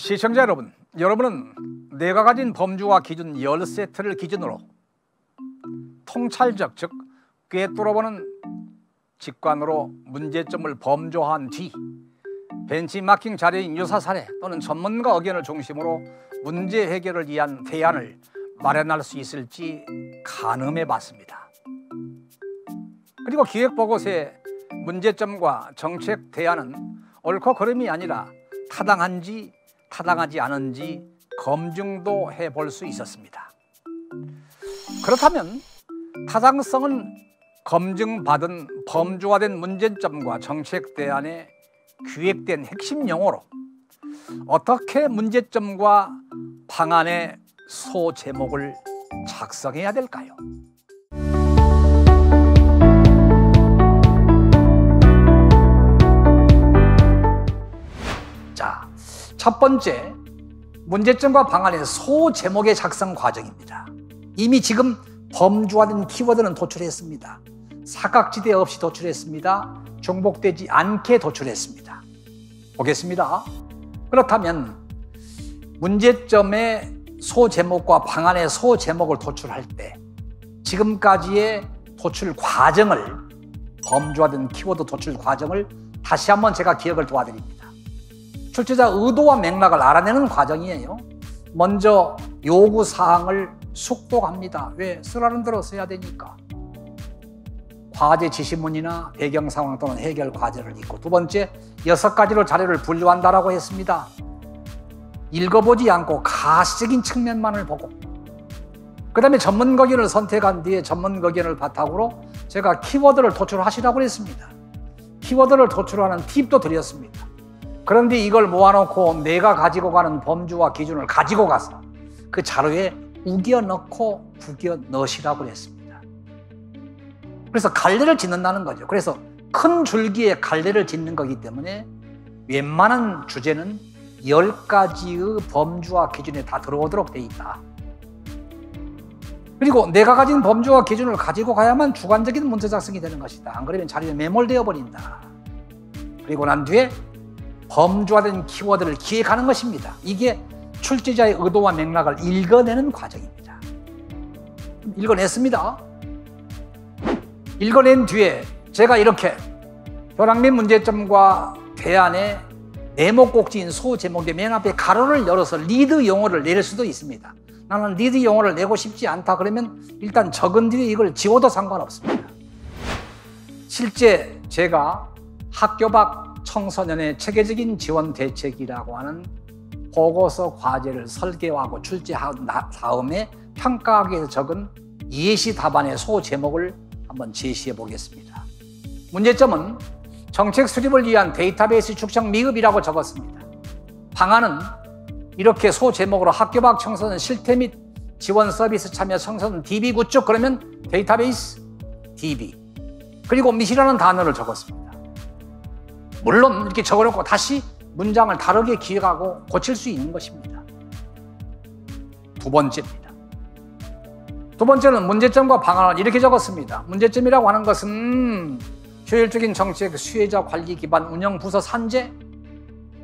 시청자 여러분, 여러분은 내가 가진 범주와 기준 10세트를 기준으로 통찰적, 즉 꿰뚫어보는 직관으로 문제점을 범주화한 뒤 벤치마킹 자료인 유사 사례 또는 전문가 의견을 중심으로 문제 해결을 위한 대안을 마련할 수 있을지 가늠해 봤습니다. 그리고 기획보고서의 문제점과 정책 대안은 옳고 그름이 아니라 타당한지 타당하지 않은지 검증도 해볼 수 있었습니다. 그렇다면 타당성은 검증받은 범주화된 문제점과 정책 대안의 기획된 핵심 용어로 어떻게 문제점과 방안의 소제목을 작성해야 될까요? 자, 첫 번째, 문제점과 방안의 소제목의 작성 과정입니다. 이미 지금 범주화된 키워드는 도출했습니다. 사각지대 없이 도출했습니다. 중복되지 않게 도출했습니다. 보겠습니다. 그렇다면 문제점의 소제목과 방안의 소제목을 도출할 때 지금까지의 도출 과정을, 범주화된 키워드 도출 과정을 다시 한번 제가 기억을 도와드립니다. 출제자 의도와 맥락을 알아내는 과정이에요. 먼저 요구사항을 숙독합니다. 왜? 쓰라는 대로 써야 되니까. 과제 지시문이나 배경상황 또는 해결 과제를 읽고, 두 번째, 6가지로 자료를 분류한다라고 했습니다. 읽어보지 않고 가시적인 측면만을 보고, 그 다음에 전문거견을 선택한 뒤에 전문거견을 바탕으로 제가 키워드를 도출하시라고 했습니다. 키워드를 도출하는 팁도 드렸습니다. 그런데 이걸 모아놓고 내가 가지고 가는 범주와 기준을 가지고 가서 그 자료에 우겨 넣고 구겨 넣으시라고 했습니다. 그래서 갈래를 짓는다는 거죠. 그래서 큰 줄기에 갈래를 짓는 거기 때문에 웬만한 주제는 10가지의 범주와 기준에 다 들어오도록 돼 있다. 그리고 내가 가진 범주와 기준을 가지고 가야만 주관적인 문제 작성이 되는 것이다. 안 그러면 자료에 매몰되어 버린다. 그리고 난 뒤에 범주화된 키워드를 기획하는 것입니다. 이게 출제자의 의도와 맥락을 읽어내는 과정입니다. 읽어냈습니다. 읽어낸 뒤에 제가 이렇게 현황 및 문제점과 대안의 네모 꼭지인 소제목의 맨 앞에 가로를 열어서 리드 용어를 내릴 수도 있습니다. 나는 리드 용어를 내고 싶지 않다 그러면 일단 적은 뒤에 이걸 지워도 상관없습니다. 실제 제가 학교 밖 청소년의 체계적인 지원 대책이라고 하는 보고서 과제를 설계하고 출제한 다음에 평가하기에서 적은 예시 답안의 소제목을 한번 제시해 보겠습니다. 문제점은 정책 수립을 위한 데이터베이스 축적 미흡이라고 적었습니다. 방안은 이렇게 소제목으로 학교 밖 청소년 실태 및 지원 서비스 참여 청소년 DB 구축, 그러면 데이터베이스 DB, 그리고 미시라는 단어를 적었습니다. 물론 이렇게 적어놓고 다시 문장을 다르게 기획하고 고칠 수 있는 것입니다. 두 번째입니다. 두 번째는 문제점과 방안을 이렇게 적었습니다. 문제점이라고 하는 것은 효율적인 정책, 수혜자 관리 기반 운영 부서 산재,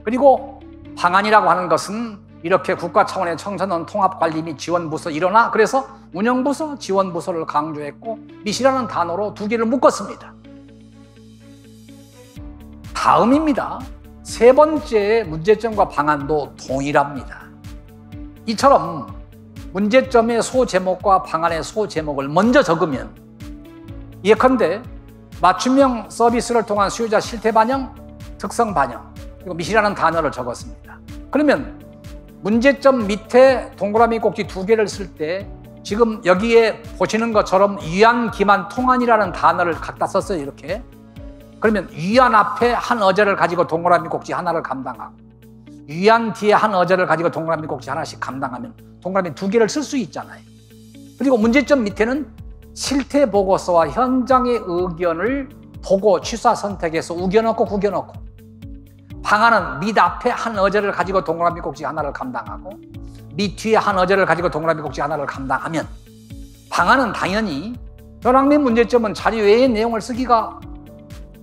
그리고 방안이라고 하는 것은 이렇게 국가 차원의 청소년 통합 관리 및 지원 부서 일어나, 그래서 운영 부서, 지원 부서를 강조했고 미시라는 단어로 두 개를 묶었습니다. 다음입니다. 세 번째 문제점과 방안도 동일합니다. 이처럼 문제점의 소제목과 방안의 소제목을 먼저 적으면 예컨대 맞춤형 서비스를 통한 수요자 실태 반영, 특성 반영, 그리고 미시라는 단어를 적었습니다. 그러면 문제점 밑에 동그라미 꼭지 2개를 쓸 때 지금 여기에 보시는 것처럼 위안, 기만, 통안이라는 단어를 갖다 썼어요. 이렇게. 그러면 위안 앞에 한 어제를 가지고 동그라미 꼭지 하나를 감당하고 위안 뒤에 한 어제를 가지고 동그라미 꼭지 하나씩 감당하면 동그라미 2개를 쓸 수 있잖아요. 그리고 문제점 밑에는 실태 보고서와 현장의 의견을 보고 취사 선택해서 우겨넣고 구겨넣고, 방안은 밑 앞에 한 어제를 가지고 동그라미 꼭지 하나를 감당하고 밑 뒤에 한 어제를 가지고 동그라미 꼭지 하나를 감당하면, 방안은 당연히 현황 및 문제점은 자료 외의 내용을 쓰기가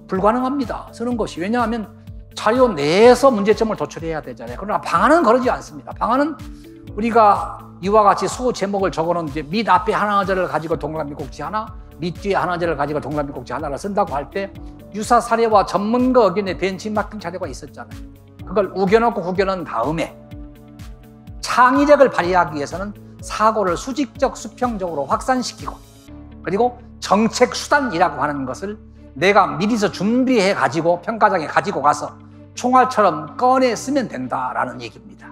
불가능합니다. 쓰는 것이. 왜냐하면 자료 내에서 문제점을 도출해야 되잖아요. 그러나 방안은 그러지 않습니다. 방안은 우리가 이와 같이 소 제목을 적어놓은 이제 밑 앞에 하나절을 가지고 동그라미 꼭지 하나, 밑 뒤에 하나절을 가지고 동그라미 꼭지 하나를 쓴다고 할 때 유사 사례와 전문가 의견의 벤치마킹 자료가 있었잖아요. 그걸 우겨놓고 구겨놓은 다음에 창의력을 발휘하기 위해서는 사고를 수직적, 수평적으로 확산시키고 그리고 정책 수단이라고 하는 것을 내가 미리서 준비해 가지고 평가장에 가지고 가서 총알처럼 꺼내 쓰면 된다라는 얘기입니다.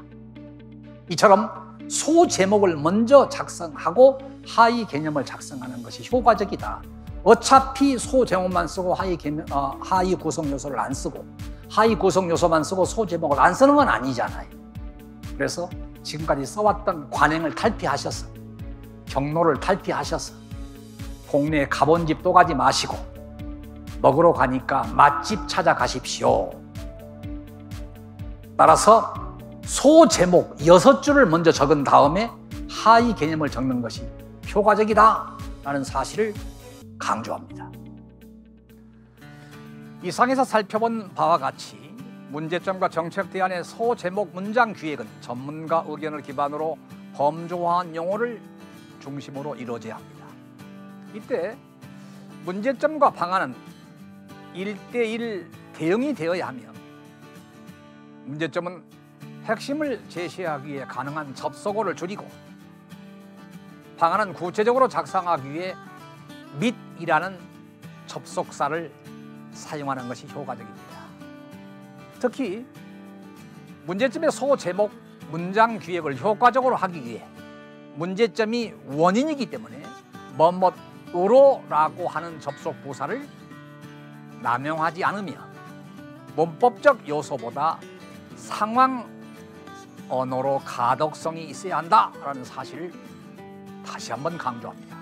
이처럼 소 제목을 먼저 작성하고 하위 개념을 작성하는 것이 효과적이다. 어차피 소 제목만 쓰고 하위 구성 요소를 안 쓰고 하위 구성 요소만 쓰고 소 제목을 안 쓰는 건 아니잖아요. 그래서 지금까지 써왔던 관행을 탈피하셔서 경로를 탈피하셔서 동네에 가본 집 또 가지 마시고 먹으러 가니까 맛집 찾아가십시오. 따라서 소 제목 6줄을 먼저 적은 다음에 하위 개념을 적는 것이 효과적이다라는 사실을 강조합니다. 이상에서 살펴본 바와 같이 문제점과 정책 대안의 소 제목 문장 기획은 전문가 의견을 기반으로 범주화한 용어를 중심으로 이루어져야 합니다. 이때 문제점과 방안은 1대1 대응이 되어야 하며 문제점은 핵심을 제시하기 위해 가능한 접속어를 줄이고 방안은 구체적으로 작성하기 위해 밑이라는 접속사를 사용하는 것이 효과적입니다. 특히 문제점의 소 제목 문장 효과적으로 하기 위해 문제점이 원인이기 때문에 뭐뭐으로라고 하는 접속 부사를 남용하지 않으며 문법적 요소보다 상황 언어로 가독성이 있어야 한다라는 사실을 다시 한번 강조합니다.